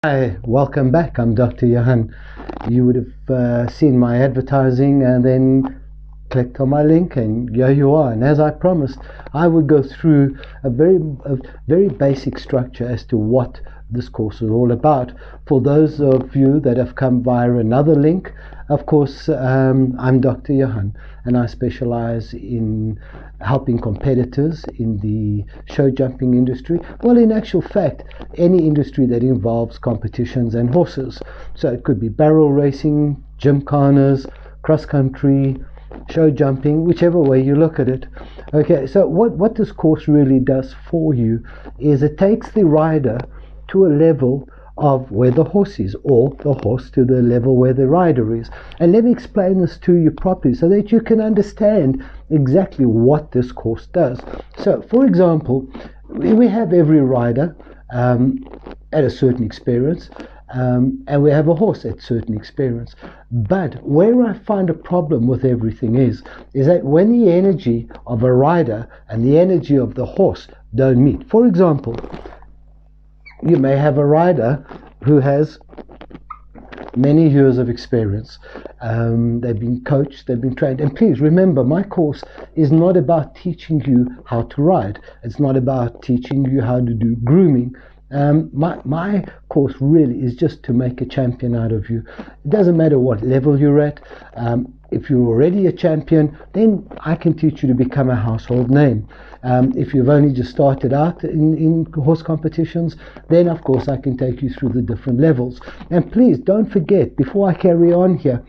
Hi, welcome back. I'm Dr. Johan. You would have seen my advertising and then clicked on my link, and here you are. And as I promised, I would go through a very basic structure as to what this course is all about. For those of you that have come via another link, of course, I'm Dr. Johan, and I specialize in helping competitors in the show jumping industry. Well, in actual fact, any industry that involves competitions and horses. So it could be barrel racing, gymkhanas, cross country, show jumping, whichever way you look at it. Okay, so what this course really does for you is it takes the rider to a level of where the horse is, or the horse to the level where the rider is. And let me explain this to you properly so that you can understand exactly what this course does. So, for example, we have every rider at a certain experience, and we have a horse at certain experience. But where I find a problem with everything is that when the energy of a rider and the energy of the horse don't meet. For example, you may have a rider who has many years of experience. They've been coached, they've been trained. And please remember, my course is not about teaching you how to ride. It's not about teaching you how to do grooming. My course really is just to make a champion out of you. It doesn't matter what level you're at. If you're already a champion, then I can teach you to become a household name. If you've only just started out in horse competitions, then of course I can take you through the different levels. And please don't forget, before I carry on here,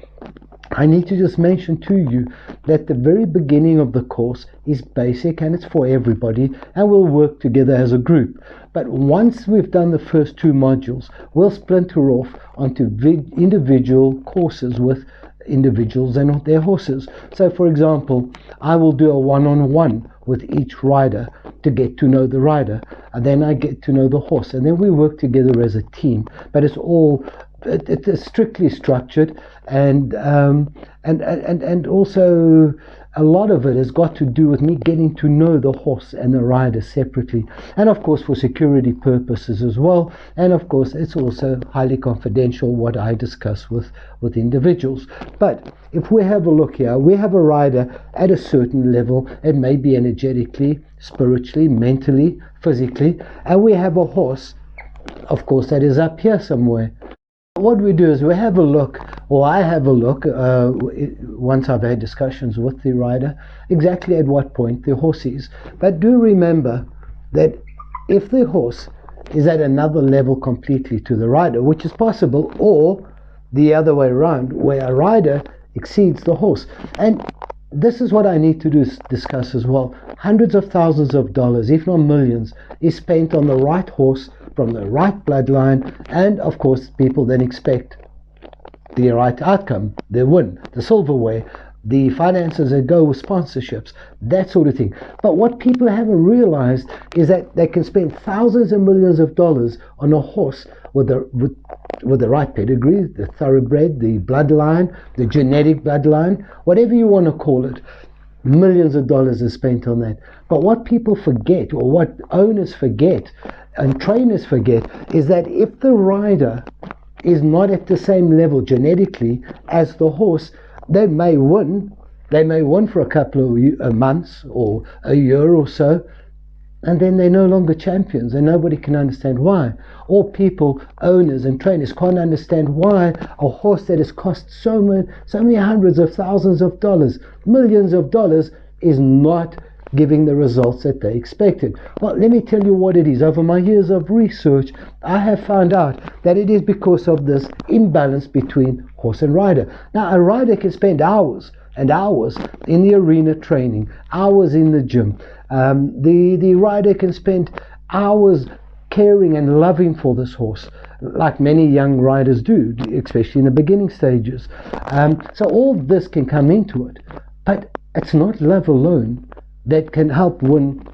I need to just mention to you that the very beginning of the course is basic and it's for everybody, and we'll work together as a group. But once we've done the first two modules, we'll splinter off onto individual courses with individuals and their horses. So for example, I will do a one-on-one with each rider to get to know the rider, and then I get to know the horse, and then we work together as a team. But it's all it's strictly structured, and also a lot of it has got to do with me getting to know the horse and the rider separately, and of course for security purposes as well. And of course it's also highly confidential what I discuss with individuals. But if we have a look here, we have a rider at a certain level. It may be energetically, spiritually, mentally, physically, and we have a horse, of course, that is up here somewhere. What we do is we have a look, or I have a look, once I've had discussions with the rider, exactly at what point the horse is. But do remember that if the horse is at another level completely to the rider, which is possible, or the other way around, where a rider exceeds the horse. And this is what I need to discuss as well. Hundreds of thousands of dollars, if not millions, is spent on the right horse from the right bloodline, and of course people then expect the right outcome, the win, the silverware, the finances that go with sponsorships, that sort of thing. But what people haven't realized is that they can spend thousands and millions of dollars on a horse with the right pedigree, the thoroughbred, the bloodline, the genetic bloodline, whatever you want to call it. Millions of dollars are spent on that. But what people forget, or what owners forget and trainers forget, is that if the rider is not at the same level genetically as the horse, they may win for a couple of months or a year or so, and then they're no longer champions, and nobody can understand why. Or people, owners and trainers, can't understand why a horse that has cost so many hundreds of thousands of dollars, millions of dollars, is not giving the results that they expected. Well, let me tell you what it is. Over my years of research, I have found out that it is because of this imbalance between horse and rider. Now, a rider can spend hours and hours in the arena training, hours in the gym. The rider can spend hours caring and loving for this horse, like many young riders do, especially in the beginning stages. So all this can come into it, but it's not love alone that can help win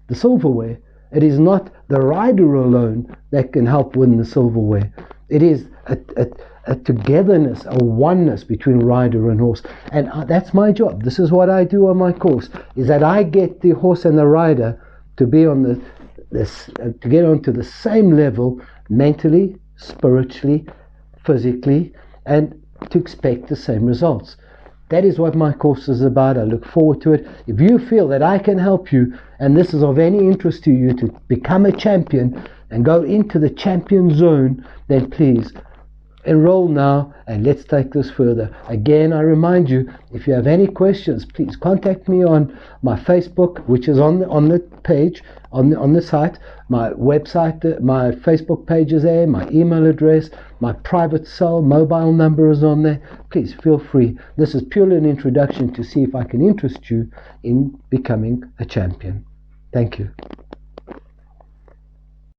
the silverware. It is not the rider alone that can help win the silverware. It is a togetherness, a oneness between rider and horse. And that's my job. This is what I do on my course, is that I get the horse and the rider to be on to get onto the same level mentally, spiritually, physically, and to expect the same results. That is what my course is about. I look forward to it. If you feel that I can help you and this is of any interest to you to become a champion and go into the champion zone, then please enroll now and let's take this further. Again, I remind you, if you have any questions, please contact me on my Facebook, which is on the page, on the site, my website, my Facebook page is there, my email address, my private cell mobile number is on there. Please feel free. This is purely an introduction to see if I can interest you in becoming a champion. Thank you.